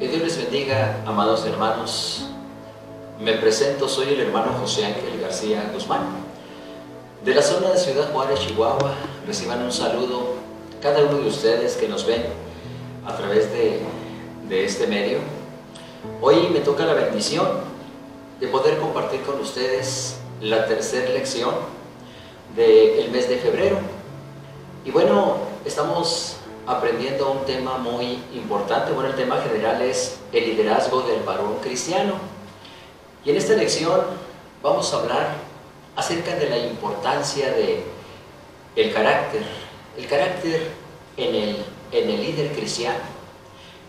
Que Dios les bendiga, amados hermanos. Me presento, soy el hermano José Ángel García Guzmán, de la zona de Ciudad Juárez, Chihuahua. Reciban un saludo cada uno de ustedes que nos ven a través de este medio. Hoy me toca la bendición de poder compartir con ustedes la tercera lección del mes de febrero. Y bueno, estamos aprendiendo un tema muy importante. Bueno, el tema general es el liderazgo del varón cristiano. Y en esta lección vamos a hablar acerca de la importancia de el carácter en el líder cristiano,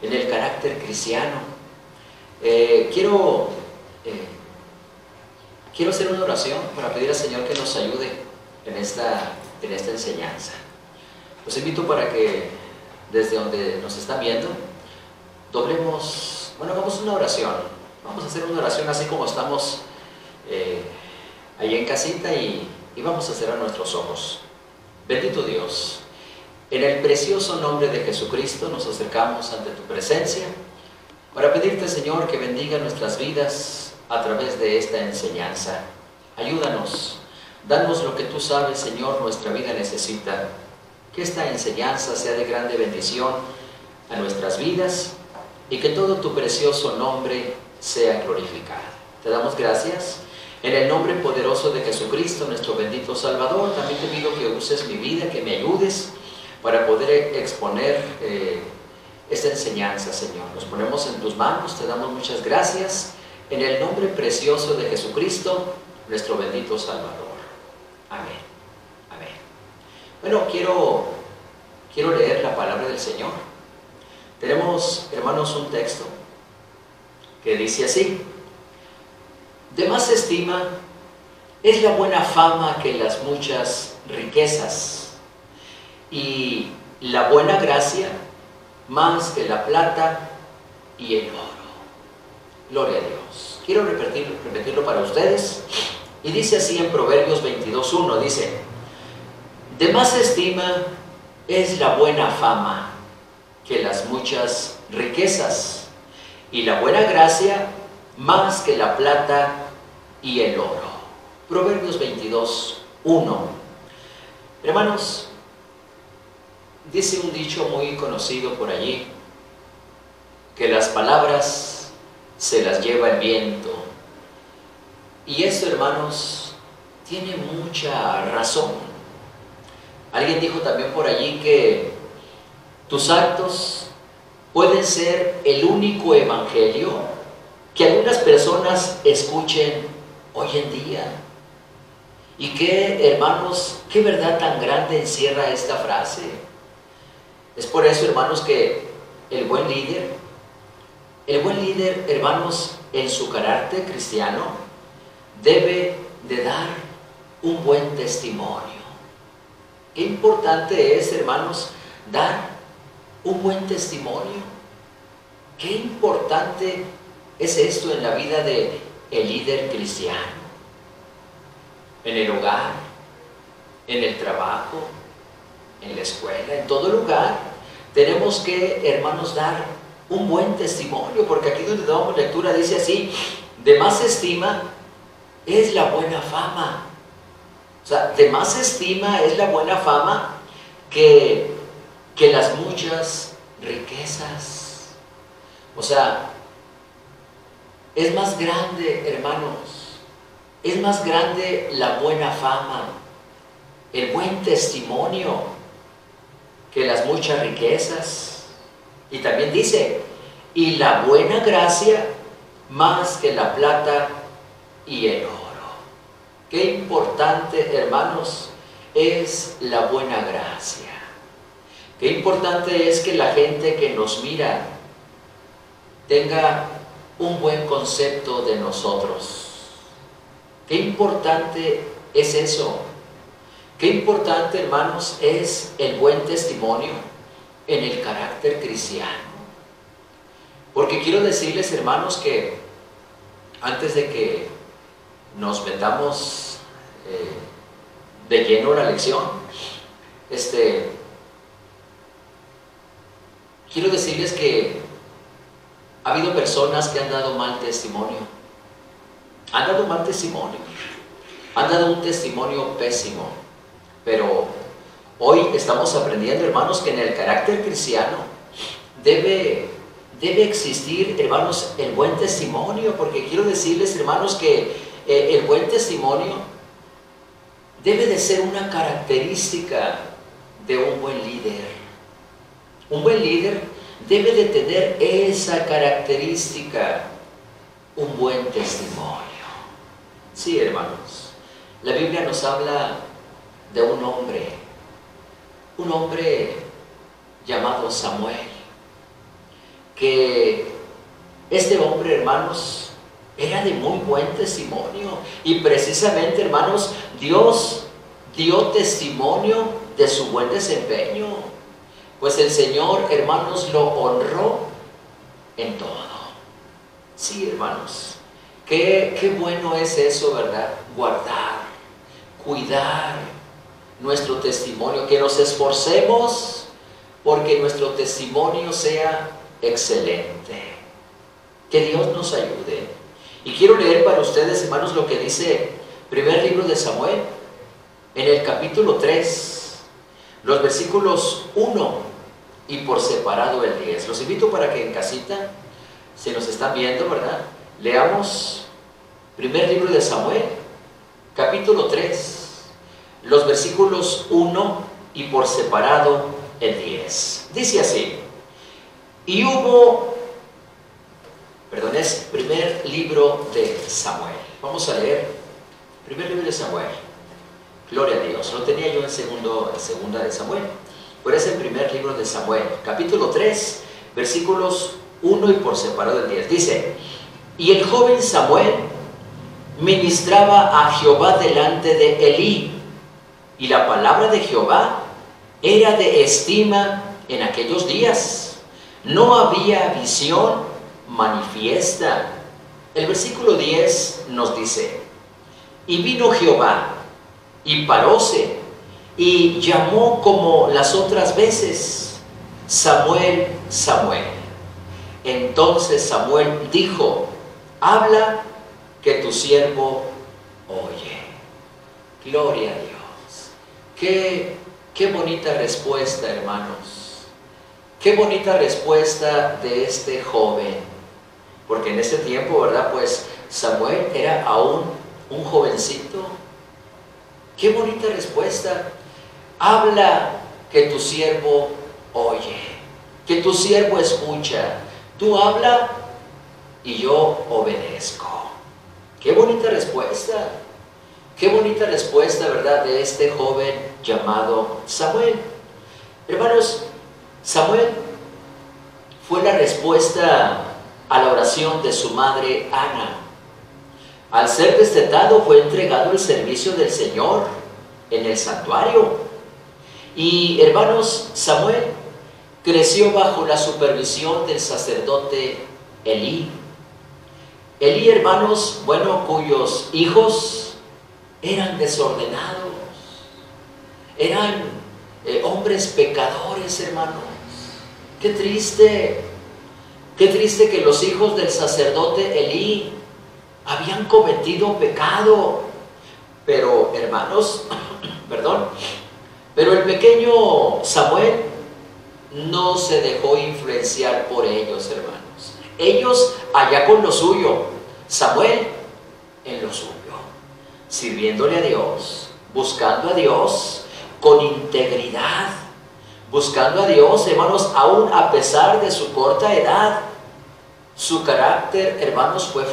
en el carácter cristiano. Quiero hacer una oración para pedir al Señor que nos ayude en esta enseñanza. Los invito para que desde donde nos están viendo hagamos una oración. Vamos a hacer una oración así como estamos ahí en casita y vamos a cerrar nuestros ojos. Bendito Dios, en el precioso nombre de Jesucristo nos acercamos ante tu presencia para pedirte, Señor, que bendiga nuestras vidas a través de esta enseñanza. Ayúdanos, danos lo que tú sabes, Señor, nuestra vida necesita. Que esta enseñanza sea de grande bendición a nuestras vidas y que todo tu precioso nombre sea glorificado. Te damos gracias en el nombre poderoso de Jesucristo, nuestro bendito Salvador. También te pido que uses mi vida, que me ayudes para poder exponer esta enseñanza, Señor. Nos ponemos en tus manos, te damos muchas gracias en el nombre precioso de Jesucristo, nuestro bendito Salvador. Amén. Bueno, quiero leer la palabra del Señor. Tenemos, hermanos, un texto que dice así: de más estima es la buena fama que las muchas riquezas, y la buena gracia más que la plata y el oro. Gloria a Dios. Quiero repetirlo para ustedes. Y dice así en Proverbios 22:1, dice: de más estima es la buena fama que las muchas riquezas, y la buena gracia más que la plata y el oro. Proverbios 22:1. Hermanos, dice un dicho muy conocido por allí, que las palabras se las lleva el viento. Y esto, hermanos, tiene mucha razón. Alguien dijo también por allí que tus actos pueden ser el único evangelio que algunas personas escuchen hoy en día. Y que, hermanos, qué verdad tan grande encierra esta frase. Es por eso, hermanos, que el buen líder, hermanos, en su carácter cristiano, debe de dar un buen testimonio. Qué importante es, hermanos, dar un buen testimonio. Qué importante es esto en la vida del líder cristiano. En el hogar, en el trabajo, en la escuela, en todo lugar, tenemos que, hermanos, dar un buen testimonio, porque aquí donde damos lectura dice así: de más estima es la buena fama. O sea, de más estima es la buena fama que las muchas riquezas. O sea, es más grande, hermanos, es más grande la buena fama, el buen testimonio, que las muchas riquezas. Y también dice: y la buena gracia más que la plata y el oro. Qué importante, hermanos, es la buena gracia. Qué importante es que la gente que nos mira tenga un buen concepto de nosotros. Qué importante es eso. Qué importante, hermanos, es el buen testimonio en el carácter cristiano. Porque quiero decirles, hermanos, que antes de que nos metamos de lleno a la lección, quiero decirles que Ha habido personas que han dado mal testimonio. Han dado mal testimonio. Han dado un testimonio pésimo. Pero hoy estamos aprendiendo, hermanos, que en el carácter cristiano debe existir, hermanos, el buen testimonio. Porque quiero decirles, hermanos, que el buen testimonio debe de ser una característica de un buen líder. Un buen líder debe de tener esa característica, un buen testimonio. Sí, hermanos, la Biblia nos habla de un hombre llamado Samuel, que este hombre, hermanos, era de muy buen testimonio, y precisamente, hermanos, Dios dio testimonio de su buen desempeño, pues el Señor, hermanos, lo honró en todo. Sí, hermanos, qué bueno es eso, ¿verdad? Guardar, cuidar nuestro testimonio, que nos esforcemos porque nuestro testimonio sea excelente. Que Dios nos ayude. Y quiero leer para ustedes, hermanos, lo que dice primer libro de Samuel, en el capítulo 3, los versículos 1 y por separado el 10. Los invito para que en casita, si nos están viendo, ¿verdad?, leamos primer libro de Samuel, capítulo 3, los versículos 1 y por separado el 10. Dice así: y hubo, es primer libro de Samuel. Vamos a leer primer libro de Samuel. Gloria a Dios. Lo tenía yo en segunda de Samuel, pero es el primer libro de Samuel, capítulo 3, versículos 1 y por separado el 10. Dice: y el joven Samuel ministraba a Jehová delante de Elí, y la palabra de Jehová era de estima en aquellos días. No había visión manifiesta. El versículo 10 nos dice: y vino Jehová, y paróse, y llamó como las otras veces: Samuel, Samuel. Entonces Samuel dijo: habla, que tu siervo oye. Gloria a Dios. Qué bonita respuesta, hermanos. Qué bonita respuesta de este joven. Porque en ese tiempo, ¿verdad?, pues Samuel era aún un jovencito. Qué bonita respuesta. Habla, que tu siervo oye, que tu siervo escucha. Tú habla y yo obedezco. Qué bonita respuesta. Qué bonita respuesta, ¿verdad?, de este joven llamado Samuel. Hermanos, Samuel fue la respuesta a la oración de su madre Ana. Al ser destetado, fue entregado al servicio del Señor en el santuario. Y, hermanos, Samuel creció bajo la supervisión del sacerdote Elí. Elí, hermanos, cuyos hijos eran desordenados, eran hombres pecadores, hermanos. Qué triste que los hijos del sacerdote Elí habían cometido pecado. Pero, hermanos, pero el pequeño Samuel no se dejó influenciar por ellos, hermanos. Ellos allá con lo suyo, Samuel en lo suyo, sirviéndole a Dios, buscando a Dios con integridad, buscando a Dios, hermanos, aún a pesar de su corta edad. Su carácter, hermanos, fue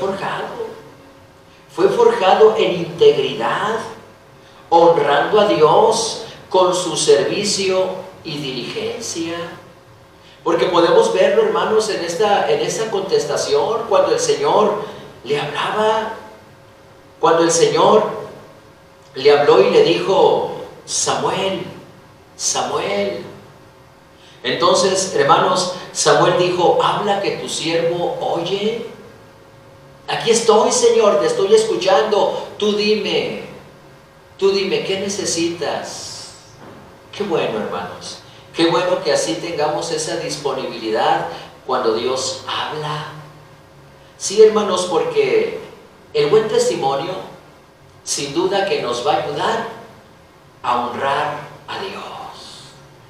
forjado en integridad, honrando a Dios con su servicio y diligencia. Porque podemos verlo, hermanos, en esta contestación, cuando el Señor le hablaba, cuando el Señor le habló y le dijo: Samuel, Samuel. Entonces, hermanos, Samuel dijo: habla, que tu siervo oye. Aquí estoy, Señor, te estoy escuchando. Tú dime, ¿qué necesitas? Qué bueno, hermanos. Qué bueno que así tengamos esa disponibilidad cuando Dios habla. Sí, hermanos, porque el buen testimonio sin duda que nos va a ayudar a honrar a Dios.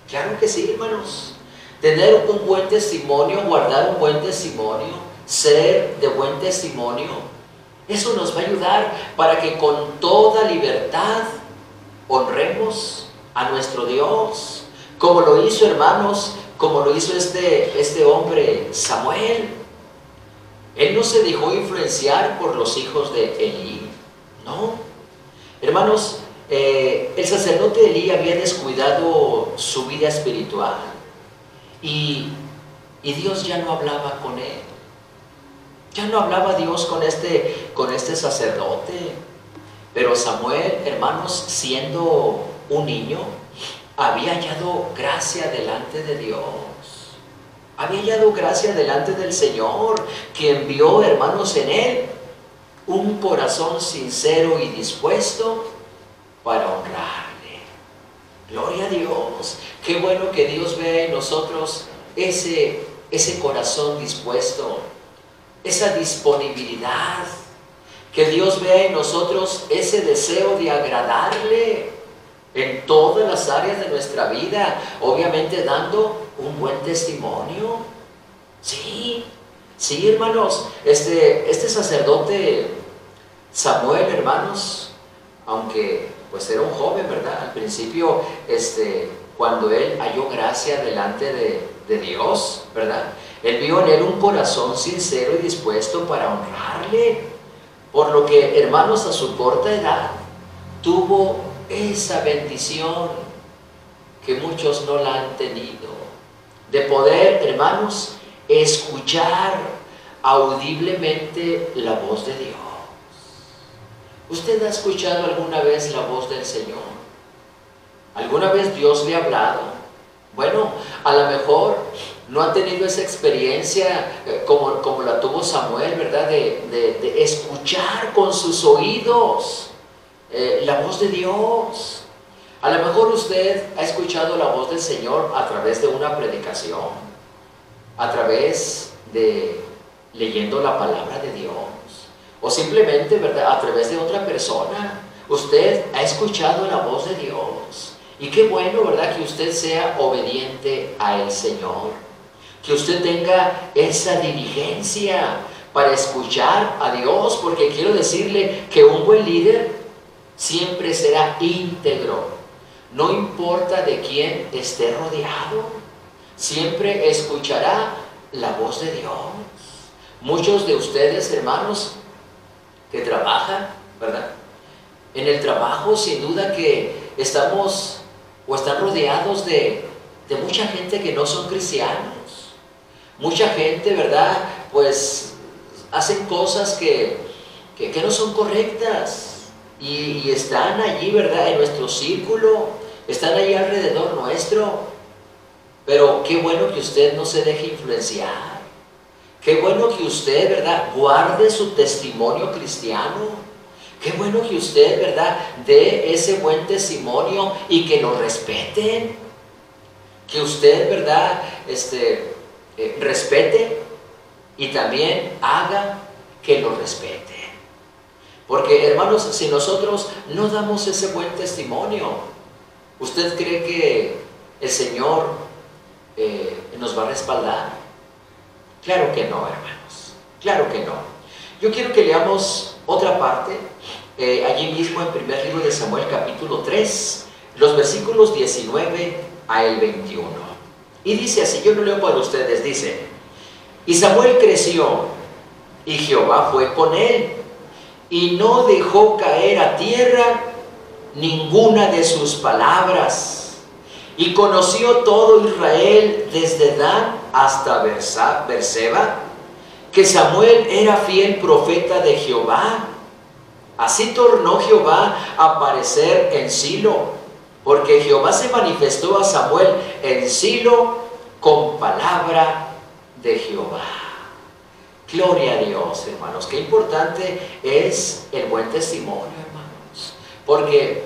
Claro que sí, hermanos. Tener un buen testimonio, guardar un buen testimonio, ser de buen testimonio, eso nos va a ayudar para que con toda libertad honremos a nuestro Dios, como lo hizo, hermanos, como lo hizo este hombre Samuel. Él no se dejó influenciar por los hijos de Elí, no. Hermanos, el sacerdote Elí había descuidado su vida espiritual y Dios ya no hablaba con él. Ya no hablaba Dios con este sacerdote. Pero Samuel, hermanos, siendo un niño, había hallado gracia delante de Dios. Había hallado gracia delante del Señor, que envió, hermanos, en él un corazón sincero y dispuesto para honrarle. Gloria a Dios. Qué bueno que Dios vea en nosotros ese corazón dispuesto, esa disponibilidad. Que Dios vea en nosotros ese deseo de agradarle en todas las áreas de nuestra vida, obviamente dando un buen testimonio. Sí, sí, hermanos, este sacerdote Samuel, hermanos, aunque pues era un joven, ¿verdad? Al principio, cuando él halló gracia delante de Dios, ¿verdad? Él vio en él un corazón sincero y dispuesto para honrarle. Por lo que, hermanos, a su corta edad tuvo esa bendición que muchos no la han tenido, de poder, hermanos, escuchar audiblemente la voz de Dios. ¿Usted ha escuchado alguna vez la voz del Señor? ¿Alguna vez Dios le ha hablado? Bueno, a lo mejor no ha tenido esa experiencia como la tuvo Samuel, ¿verdad? De escuchar con sus oídos la voz de Dios. A lo mejor usted ha escuchado la voz del Señor a través de una predicación, a través de leyendo la palabra de Dios, o simplemente, ¿verdad?, a través de otra persona. Usted ha escuchado la voz de Dios. Y qué bueno, ¿verdad?, que usted sea obediente al Señor. Que usted tenga esa diligencia para escuchar a Dios, porque quiero decirle que un buen líder siempre será íntegro. No importa de quién esté rodeado, siempre escuchará la voz de Dios. Muchos de ustedes, hermanos, que trabajan, ¿verdad? En el trabajo, sin duda que estamos o están rodeados de mucha gente que no son cristianos. Mucha gente, ¿verdad?, pues hacen cosas que no son correctas y están allí, ¿verdad?, en nuestro círculo, están allí alrededor nuestro. Pero qué bueno que usted no se deje influenciar. Qué bueno que usted, ¿verdad?, guarde su testimonio cristiano. Qué bueno que usted, ¿verdad?, dé ese buen testimonio y que lo respeten. Que usted, ¿verdad?, respete y también haga que lo respete. Porque, hermanos, si nosotros no damos ese buen testimonio, ¿usted cree que el Señor nos va a respaldar? Claro que no, hermanos. Claro que no. Yo quiero que leamos otra parte, allí mismo en primer libro de Samuel, capítulo 3, los versículos 19 al 21. Y dice así, yo lo leo para ustedes, dice: y Samuel creció, y Jehová fue con él, y no dejó caer a tierra ninguna de sus palabras. Y conoció todo Israel, desde Dan hasta Berseba, que Samuel era fiel profeta de Jehová. Así tornó Jehová a aparecer en Silo, porque Jehová se manifestó a Samuel en Silo con palabra de Jehová. Gloria a Dios, hermanos. Qué importante es el buen testimonio, hermanos. Porque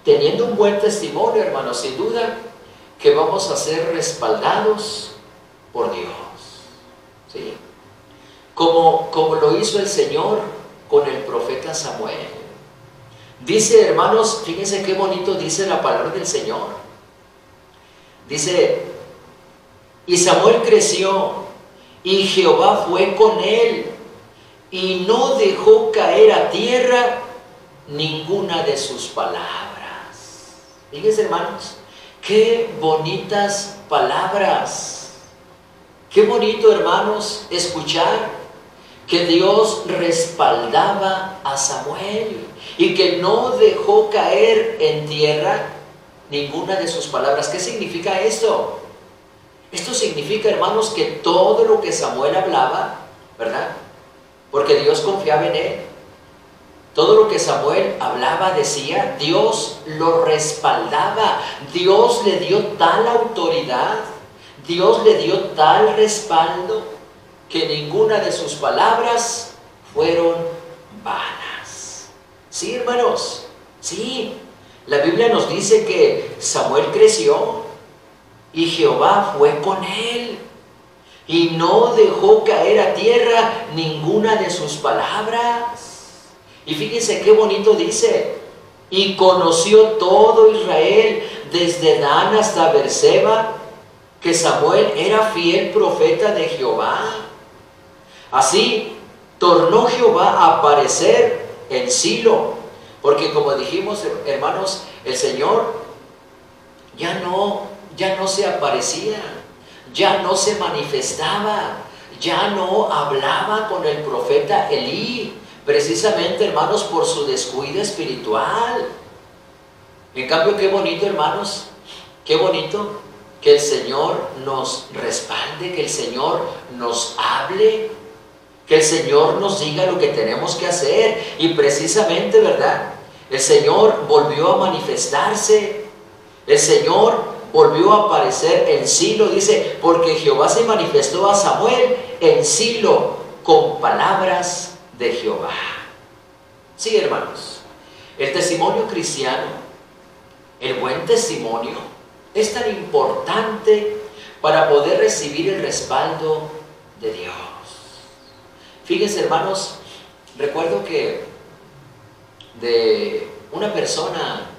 teniendo un buen testimonio, hermanos, sin duda que vamos a ser respaldados por Dios. ¿Sí? como lo hizo el Señor con el profeta Samuel. Dice, hermanos, fíjense qué bonito dice la palabra del Señor. Dice, y Samuel creció, y Jehová fue con él, y no dejó caer a tierra ninguna de sus palabras. Fíjense, hermanos, qué bonitas palabras. Qué bonito, hermanos, escuchar que Dios respaldaba a Samuel y que no dejó caer en tierra ninguna de sus palabras. ¿Qué significa esto? Esto significa, hermanos, que todo lo que Samuel hablaba, ¿verdad? Porque Dios confiaba en él. Todo lo que Samuel hablaba, decía, Dios lo respaldaba. Dios le dio tal autoridad, Dios le dio tal respaldo, que ninguna de sus palabras fueron vanas. Sí, hermanos, sí. La Biblia nos dice que Samuel creció y Jehová fue con él y no dejó caer a tierra ninguna de sus palabras. Y fíjense qué bonito dice, y conoció todo Israel, desde Dan hasta Beerseba, que Samuel era fiel profeta de Jehová. Así tornó Jehová a aparecer en Silo, porque como dijimos, hermanos, el Señor ya no se aparecía, ya no se manifestaba, ya no hablaba con el profeta Elí, precisamente, hermanos, por su descuido espiritual. En cambio, qué bonito, hermanos, qué bonito que el Señor nos respalde, que el Señor nos hable, que el Señor nos diga lo que tenemos que hacer. Y precisamente, ¿verdad? El Señor volvió a manifestarse, el Señor volvió a aparecer en Silo, dice, porque Jehová se manifestó a Samuel en Silo con palabras de Jehová. Sí, hermanos, el testimonio cristiano, el buen testimonio, es tan importante para poder recibir el respaldo de Dios. Fíjense, hermanos, recuerdo que de una persona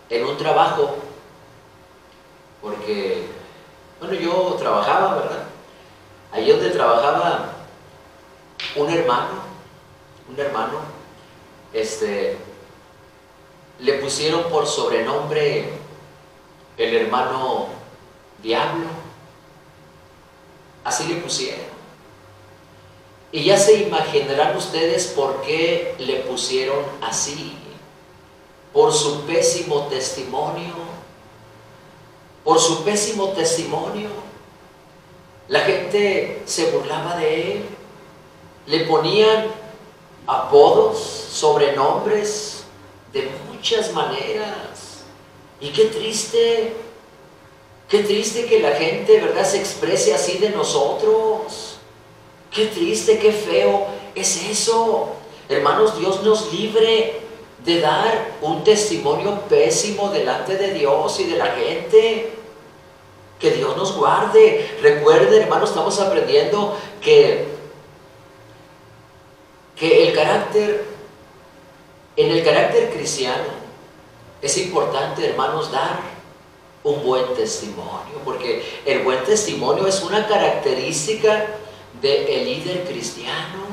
en un trabajo, porque, bueno, yo trabajaba, ¿verdad? Allí donde trabajaba un hermano, le pusieron por sobrenombre el hermano Diablo, así le pusieron. Y ya se imaginarán ustedes por qué le pusieron así, por su pésimo testimonio, La gente se burlaba de él, le ponían apodos, sobrenombres, de muchas maneras. Y qué triste que la gente, ¿verdad?, se exprese así de nosotros. Qué triste, qué feo es eso. Hermanos, Dios nos libre de dar un testimonio pésimo delante de Dios y de la gente. Que Dios nos guarde. Recuerden, hermanos, estamos aprendiendo que en el carácter cristiano es importante, hermanos, dar un buen testimonio, porque el buen testimonio es una característica del líder cristiano.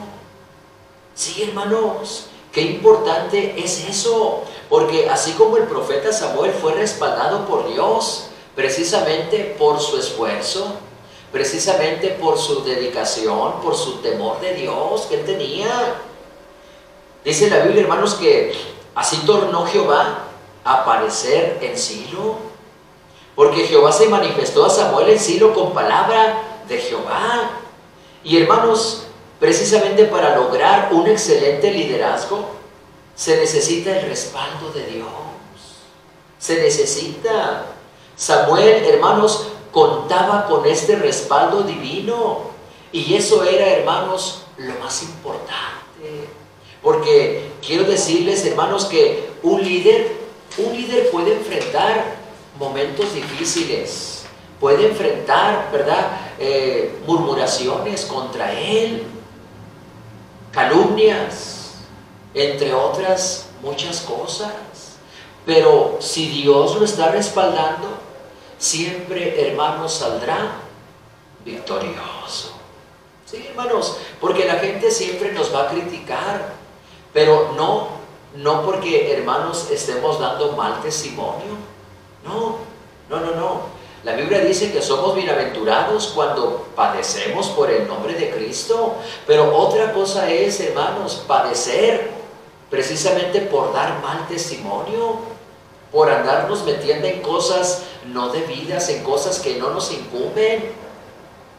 Sí, hermanos, qué importante es eso, porque así como el profeta Samuel fue respaldado por Dios, precisamente por su esfuerzo, precisamente por su dedicación, por su temor de Dios que él tenía. Dice la Biblia, hermanos, que así tornó Jehová a aparecer en Silo, porque Jehová se manifestó a Samuel en Silo con palabra de Jehová. Y hermanos, precisamente para lograr un excelente liderazgo, se necesita el respaldo de Dios. Se necesita. Samuel, hermanos, contaba con este respaldo divino. Y eso era, hermanos, lo más importante. Porque quiero decirles, hermanos, que un líder puede enfrentar momentos difíciles, puede enfrentar, ¿verdad? Murmuraciones contra él, calumnias, entre otras muchas cosas. Pero si Dios lo está respaldando, siempre, hermanos, saldrá victorioso. Sí, hermanos, porque la gente siempre nos va a criticar, pero no porque, hermanos, estemos dando mal testimonio. No. La Biblia dice que somos bienaventurados cuando padecemos por el nombre de Cristo, pero otra cosa es, hermanos, padecer precisamente por dar mal testimonio, por andarnos metiendo en cosas no debidas, en cosas que no nos incumben,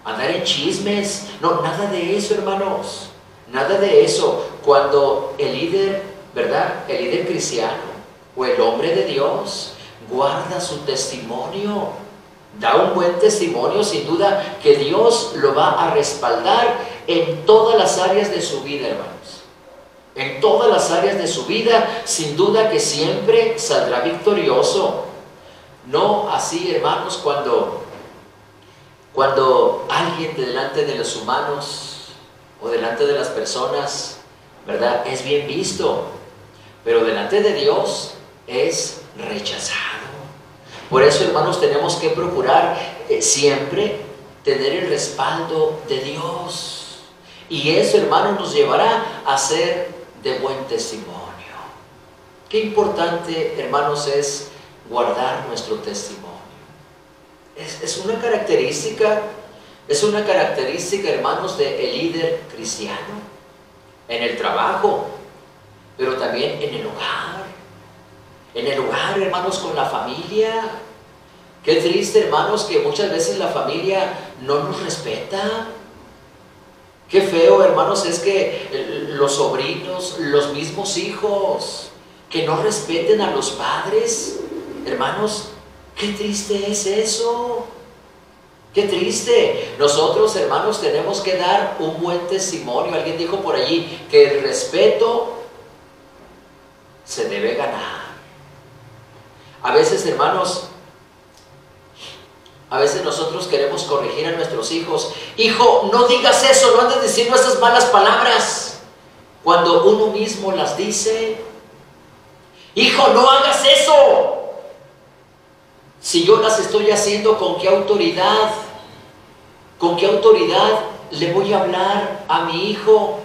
andar en chismes. No, nada de eso, hermanos, nada de eso. Cuando el líder, ¿verdad?, el líder cristiano o el hombre de Dios guarda su testimonio, da un buen testimonio, sin duda que Dios lo va a respaldar en todas las áreas de su vida, hermanos. En todas las áreas de su vida, sin duda que siempre saldrá victorioso. No así, hermanos, cuando alguien delante de los humanos o delante de las personas, ¿verdad?, es bien visto, pero delante de Dios es rechazado. Por eso, hermanos, tenemos que procurar siempre tener el respaldo de Dios. Y eso, hermanos, nos llevará a ser de buen testimonio. Qué importante, hermanos, es guardar nuestro testimonio. Es una característica, hermanos, del líder cristiano, en el trabajo, pero también en el hogar. En el hogar, hermanos, con la familia. Qué triste, hermanos, que muchas veces la familia no nos respeta. Qué feo, hermanos, es que los sobrinos, los mismos hijos, que no respeten a los padres. Hermanos, qué triste es eso. Qué triste. Nosotros, hermanos, tenemos que dar un buen testimonio. Alguien dijo por allí que el respeto se debe ganar. A veces, hermanos, a veces nosotros queremos corregir a nuestros hijos. Hijo, no digas eso, no andes diciendo esas malas palabras, cuando uno mismo las dice. Hijo, no hagas eso. Si yo las estoy haciendo, ¿con qué autoridad? ¿Con qué autoridad le voy a hablar a mi hijo?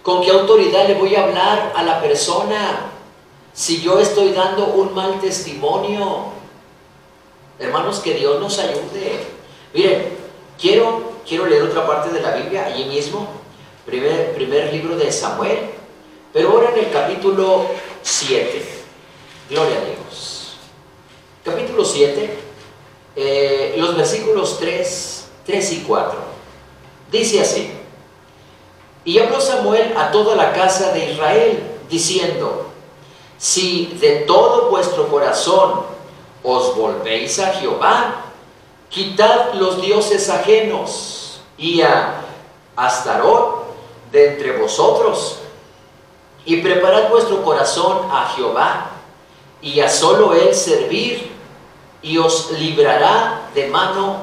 ¿Con qué autoridad le voy a hablar a la persona si yo estoy dando un mal testimonio? Hermanos, que Dios nos ayude. Miren, quiero leer otra parte de la Biblia, allí mismo, primer libro de Samuel, pero ahora en el capítulo 7. Gloria a Dios. Capítulo 7, los versículos 3 y 4. Dice así: Y habló Samuel a toda la casa de Israel, diciendo: Si de todo vuestro corazón os volvéis a Jehová, quitad los dioses ajenos y a Astarot de entre vosotros, y preparad vuestro corazón a Jehová, y a solo Él servir, y os librará de mano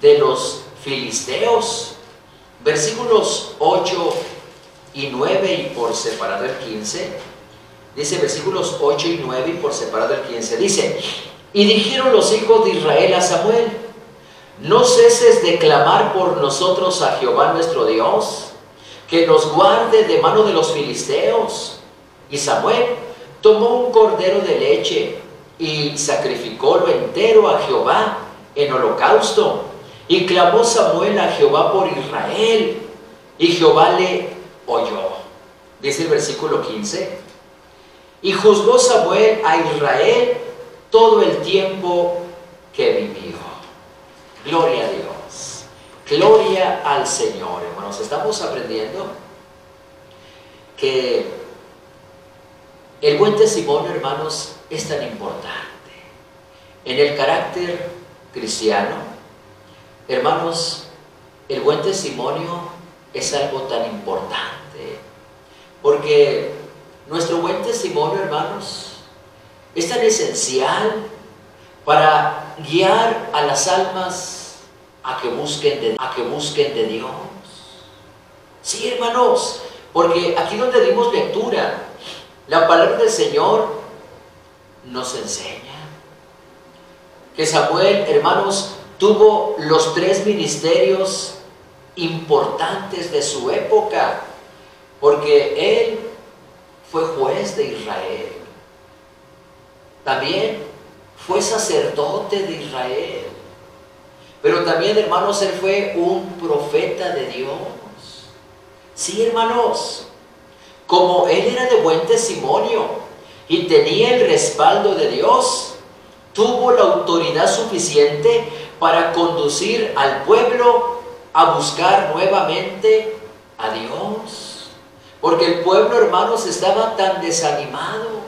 de los filisteos. Versículos 8 y 9 y por separado el 15. Dice versículos 8 y 9 y por separado el 15. Dice: Y dijeron los hijos de Israel a Samuel: No ceses de clamar por nosotros a Jehová nuestro Dios, que nos guarde de mano de los filisteos. Y Samuel tomó un cordero de leche y sacrificólo entero a Jehová en holocausto. Y clamó Samuel a Jehová por Israel, y Jehová le oyó. Dice el versículo 15: Y juzgó Samuel a Israel todo el tiempo que vivió. Gloria a Dios. Gloria al Señor. Hermanos, estamos aprendiendo que el buen testimonio, hermanos, es tan importante. En el carácter cristiano, hermanos, el buen testimonio es algo tan importante, porque nuestro buen testimonio, hermanos, es tan esencial para guiar a las almas a que busquen de Dios. Sí, hermanos, porque aquí donde dimos lectura, la palabra del Señor nos enseña que Samuel, hermanos, tuvo los 3 ministerios importantes de su época, porque él fue juez de Israel, también fue sacerdote de Israel, pero también, hermanos, él fue un profeta de Dios. Sí, hermanos, como él era de buen testimonio y tenía el respaldo de Dios, tuvo la autoridad suficiente para conducir al pueblo a buscar nuevamente a Dios. Porque el pueblo, hermanos, estaba tan desanimado,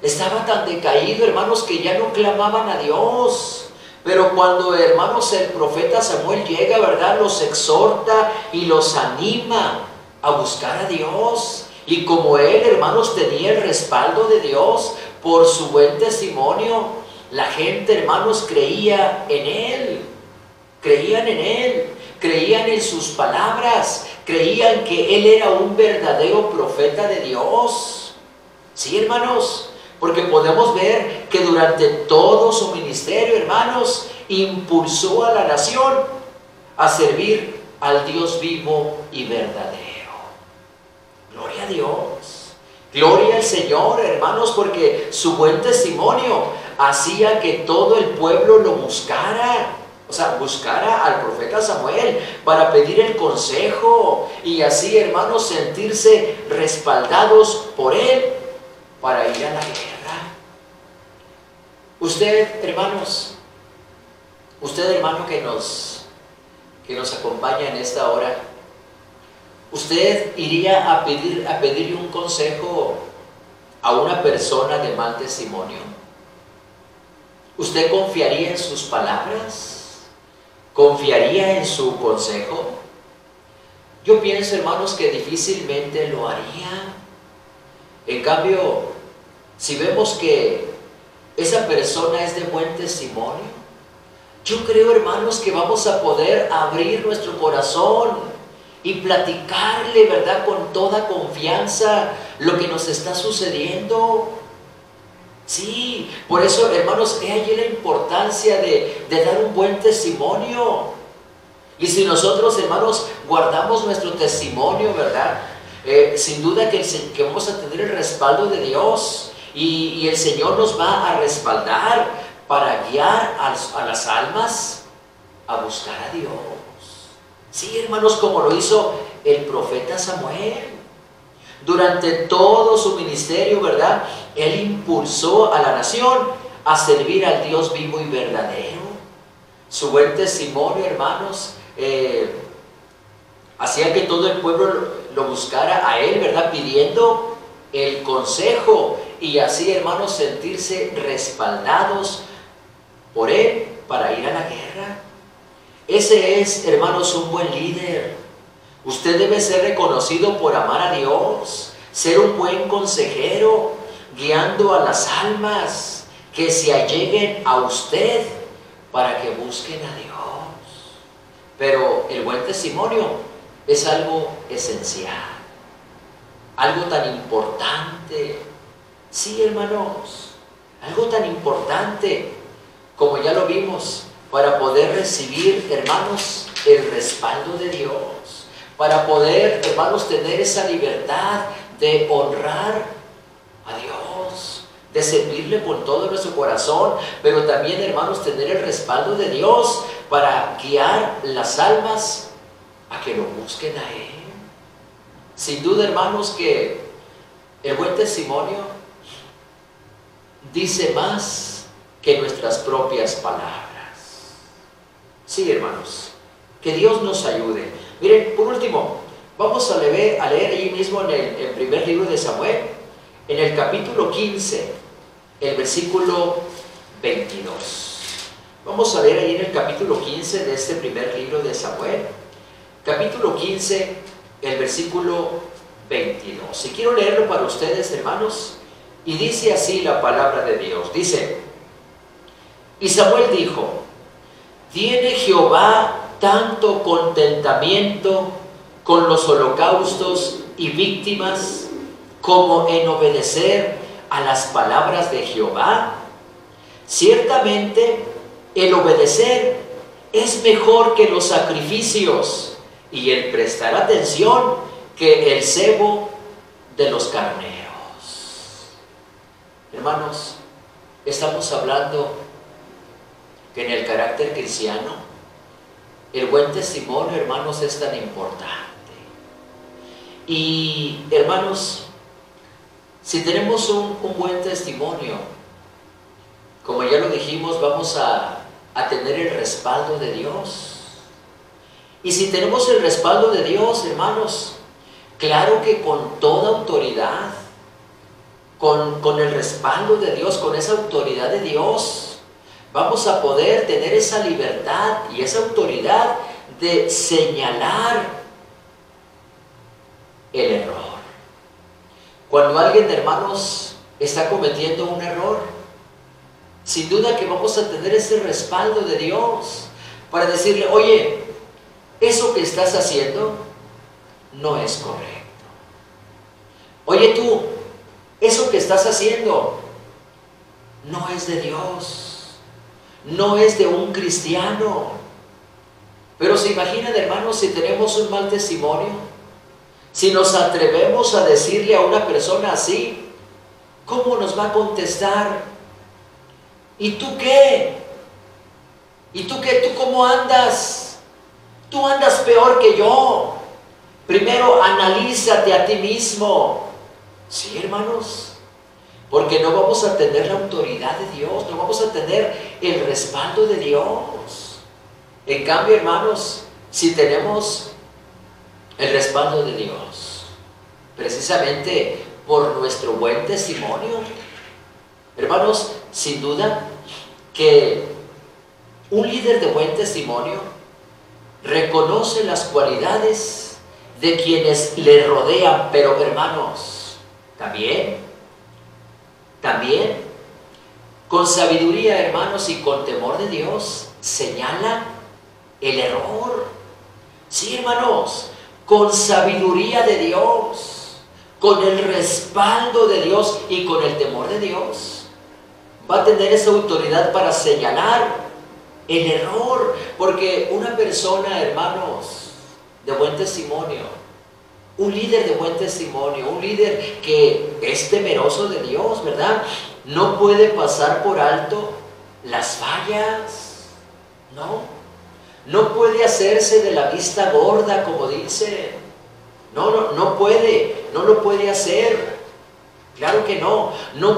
estaba tan decaído, hermanos, que ya no clamaban a Dios. Pero cuando, hermanos, el profeta Samuel llega, ¿verdad?, los exhorta y los anima a buscar a Dios. Y como él, hermanos, tenía el respaldo de Dios por su buen testimonio, la gente, hermanos, creía en él, creían en él, creían en sus palabras, creían que él era un verdadero profeta de Dios. Sí, hermanos, porque podemos ver que durante todo su ministerio, hermanos, impulsó a la nación a servir al Dios vivo y verdadero. Gloria a Dios, gloria al Señor, hermanos, porque su buen testimonio hacía que todo el pueblo lo buscara. O sea, buscara al profeta Samuel para pedir el consejo y así, hermanos, sentirse respaldados por él para ir a la guerra. Usted, hermanos, usted, hermano, que nos acompaña en esta hora, ¿usted iría a pedirle un consejo a una persona de mal testimonio? ¿Usted confiaría en sus palabras? ¿Confiaría en su consejo? Yo pienso, hermanos, que difícilmente lo haría. En cambio, si vemos que esa persona es de buen testimonio, yo creo, hermanos, que vamos a poder abrir nuestro corazón y platicarle, ¿verdad?, con toda confianza lo que nos está sucediendo. Sí, por eso, hermanos, es allí la importancia de dar un buen testimonio. Y si nosotros, hermanos, guardamos nuestro testimonio, ¿verdad?, sin duda que vamos a tener el respaldo de Dios y el Señor nos va a respaldar para guiar a las almas a buscar a Dios. Sí, hermanos, como lo hizo el profeta Samuel. Durante todo su ministerio, ¿verdad?, él impulsó a la nación a servir al Dios vivo y verdadero. Su buen testimonio, hermanos, hacía que todo el pueblo lo buscara a él, ¿verdad?, pidiendo el consejo y así, hermanos, sentirse respaldados por él para ir a la guerra. Ese es, hermanos, un buen líder. Usted debe ser reconocido por amar a Dios, ser un buen consejero, guiando a las almas que se alleguen a usted para que busquen a Dios. Pero el buen testimonio es algo esencial, algo tan importante. Sí, hermanos, algo tan importante como ya lo vimos, para poder recibir, hermanos, el respaldo de Dios, para poder, hermanos, tener esa libertad de honrar a Dios, de servirle con todo nuestro corazón, pero también, hermanos, tener el respaldo de Dios para guiar las almas a que lo busquen a Él. Sin duda, hermanos, que el buen testimonio dice más que nuestras propias palabras. Sí, hermanos, que Dios nos ayude. Miren, por último, vamos a leer ahí mismo en el primer libro de Samuel, en el capítulo 15, el versículo 22. Vamos a leer ahí en el capítulo 15 de este primer libro de Samuel, capítulo 15, el versículo 22. Y quiero leerlo para ustedes, hermanos, y dice así la palabra de Dios. Dice: Y Samuel dijo: ¿tiene Jehová tanto contentamiento con los holocaustos y víctimas como en obedecer a las palabras de Jehová? Ciertamente el obedecer es mejor que los sacrificios, y el prestar atención que el cebo de los carneros. Hermanos, estamos hablando que en el carácter cristiano el buen testimonio, hermanos, es tan importante. Y hermanos, si tenemos un buen testimonio, como ya lo dijimos, vamos a tener el respaldo de Dios. Y si tenemos el respaldo de Dios, hermanos, claro que con toda autoridad, con el respaldo de Dios, con esa autoridad de Dios, vamos a poder tener esa libertad y esa autoridad de señalar el error. Cuando alguien, hermanos, está cometiendo un error, sin duda que vamos a tener ese respaldo de Dios para decirle: oye, eso que estás haciendo no es correcto. Oye tú, eso que estás haciendo no es de Dios, no es de un cristiano. Pero se imaginan, hermanos, si tenemos un mal testimonio, si nos atrevemos a decirle a una persona así, ¿cómo nos va a contestar? ¿Y tú qué? ¿Y tú qué? ¿Tú cómo andas? Tú andas peor que yo. Primero analízate a ti mismo. Sí, hermanos, porque no vamos a tener la autoridad de Dios, no vamos a tener el respaldo de Dios. En cambio, hermanos, si tenemos el respaldo de Dios, precisamente por nuestro buen testimonio, hermanos, sin duda que un líder de buen testimonio reconoce las cualidades de quienes le rodean, pero hermanos, también con sabiduría, hermanos, y con temor de Dios, señala el error. Sí, hermanos, con sabiduría de Dios, con el respaldo de Dios y con el temor de Dios, va a tener esa autoridad para señalar el error. Porque una persona, hermanos, de buen testimonio, un líder de buen testimonio, un líder que es temeroso de Dios, ¿verdad?, no puede pasar por alto las fallas, no puede hacerse de la vista gorda, como dice. No puede, no lo puede hacer. Claro que no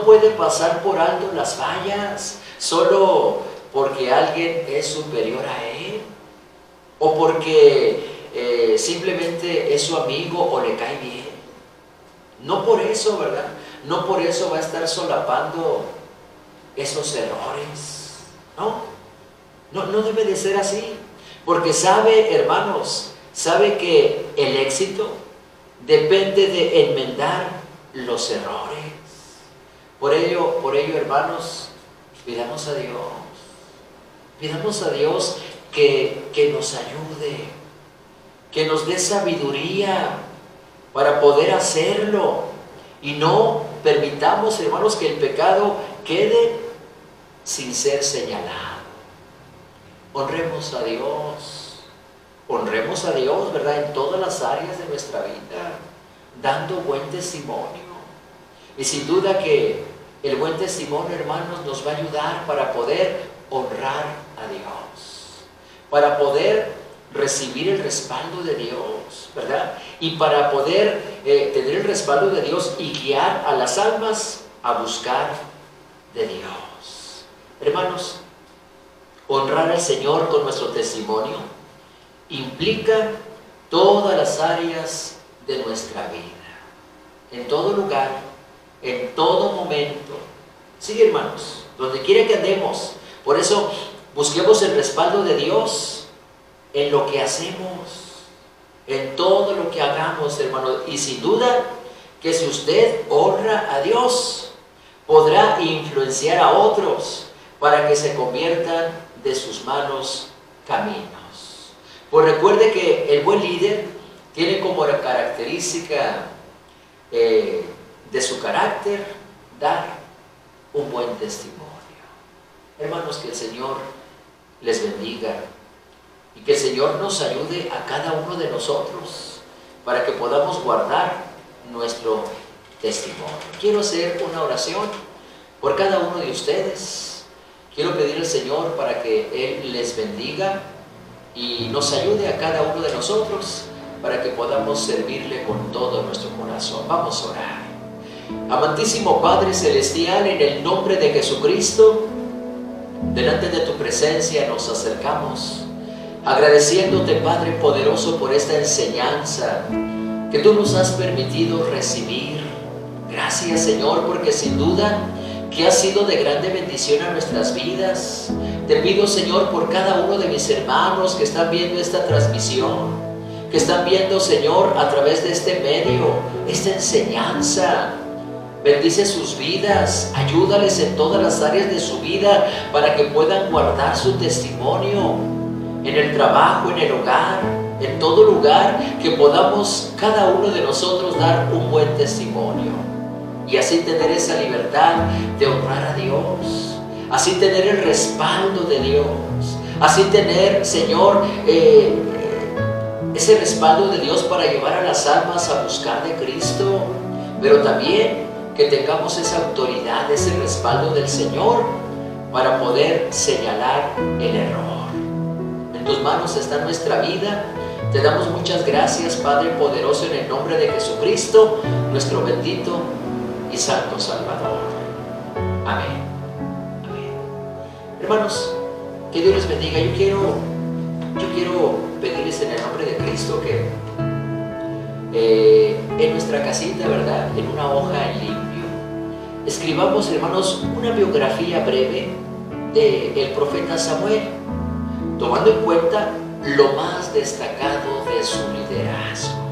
puede pasar por alto las fallas solo porque alguien es superior a él, o porque simplemente es su amigo o le cae bien. No por eso, ¿verdad? No por eso va a estar solapando esos errores. No debe de ser así, porque sabe, hermanos, sabe que el éxito depende de enmendar los errores. Por ello, hermanos, pidamos a Dios que nos ayude, que nos dé sabiduría para poder hacerlo, y no permitamos, hermanos, que el pecado quede sin ser señalado. Honremos a Dios, ¿verdad?, en todas las áreas de nuestra vida, dando buen testimonio. Y sin duda que el buen testimonio, hermanos, nos va a ayudar para poder honrar a Dios, para poder recibir el respaldo de Dios, ¿verdad?, y para poder tener el respaldo de Dios y guiar a las almas a buscar de Dios. Hermanos, honrar al Señor con nuestro testimonio implica todas las áreas de nuestra vida, en todo lugar, en todo momento. Sí, hermanos, donde quiera que andemos. Por eso busquemos el respaldo de Dios en lo que hacemos, en todo lo que hagamos, hermanos. Y sin duda que si usted honra a Dios, podrá influenciar a otros para que se conviertan de sus malos caminos. Pues recuerde que el buen líder tiene como la característica de su carácter dar un buen testimonio. Hermanos, que el Señor les bendiga y que el Señor nos ayude a cada uno de nosotros para que podamos guardar nuestro testimonio. Quiero hacer una oración por cada uno de ustedes. Quiero pedir al Señor para que Él les bendiga y nos ayude a cada uno de nosotros para que podamos servirle con todo nuestro corazón. Vamos a orar. Amantísimo Padre Celestial, en el nombre de Jesucristo, delante de tu presencia nos acercamos, agradeciéndote, Padre poderoso, por esta enseñanza que tú nos has permitido recibir. Gracias, Señor, porque sin duda que ha sido de grande bendición a nuestras vidas. Te pido, Señor, por cada uno de mis hermanos que están viendo esta transmisión, que están viendo, Señor, a través de este medio, esta enseñanza. Bendice sus vidas, ayúdales en todas las áreas de su vida para que puedan guardar su testimonio en el trabajo, en el hogar, en todo lugar, que podamos cada uno de nosotros dar un buen testimonio y así tener esa libertad de honrar a Dios, así tener el respaldo de Dios, así tener, Señor, ese respaldo de Dios para llevar a las almas a buscar de Cristo, pero también que tengamos esa autoridad, ese respaldo del Señor para poder señalar el error. En tus manos está nuestra vida. Te damos muchas gracias, Padre poderoso, en el nombre de Jesucristo, nuestro bendito y santo Salvador. Amén. Amén. Hermanos, que Dios les bendiga. Yo quiero pedirles en el nombre de Cristo que en nuestra casita, ¿verdad?, en una hoja en limpio, escribamos, hermanos, una biografía breve del profeta Samuel, tomando en cuenta lo más destacado de su liderazgo.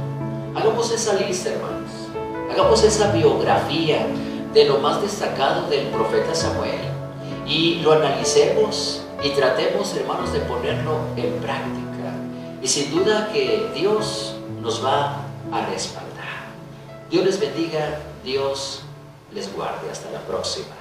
Hagamos esa lista, hermanos. Hagamos esa biografía de lo más destacado del profeta Samuel y lo analicemos y tratemos, hermanos, de ponerlo en práctica. Y sin duda que Dios nos va a respaldar. Dios les bendiga, Dios les guarde. Hasta la próxima.